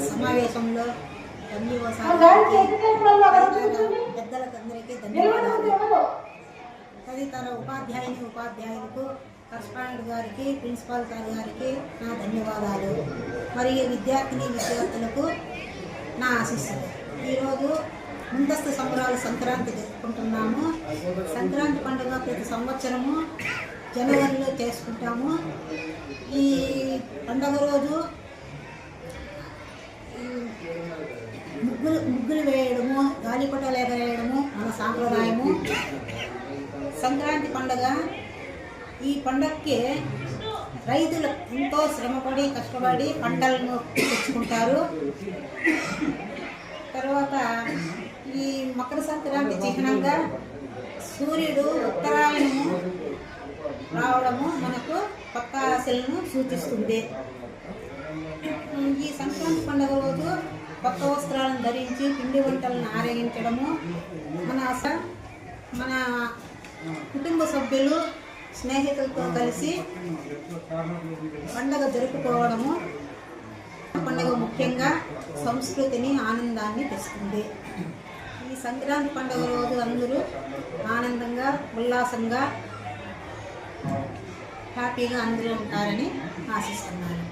సమావేశంలో పెద్దలకు అందరికీ ధన్యవాదాలు. తదితర ఉపాధ్యాయులకు కరస్పాండెంట్ గారికి, ప్రిన్సిపాల్ గారికి నా ధన్యవాదాలు. మరియు విద్యార్థులకు నా ఆశీస్సులు. ఈరోజు ముందస్తు సంబరాలు సంక్రాంతి జరుపుకుంటున్నాము. సంక్రాంతి పండుగ ప్రతి సంవత్సరము జనవరిలో చేసుకుంటాము. ఈ పండుగ రోజు ముగ్గులు వేయడము, గాలిపటాలు ఎగరేయడము మన సాంప్రదాయము. సంక్రాంతి పండుగ ఈ పండగకి రైతులు ఎంతో శ్రమపడి కష్టపడి పంటలను తెచ్చుకుంటారు. తర్వాత ఈ మకర సంక్రాంతి చిహ్నంగా సూర్యుడు ఉత్తరాయణము రావడము మనకు కొత్త ఆశలను సూచిస్తుంది. ఈ సంక్రాంతి పండుగ రోజు కొత్త వస్త్రాలను ధరించి పిండి వంటలను ఆరగించడము, మన కుటుంబ సభ్యులు స్నేహితులతో కలిసి పండుగ జరుపుకోవడము. పండుగ ముఖ్యంగా సంస్కృతిని, ఆనందాన్ని తెస్తుంది. ఈ సంక్రాంతి పండుగ రోజు అందరూ ఆనందంగా, ఉల్లాసంగా, హ్యాపీగా అందరూ ఉంటారని ఆశిస్తున్నాను.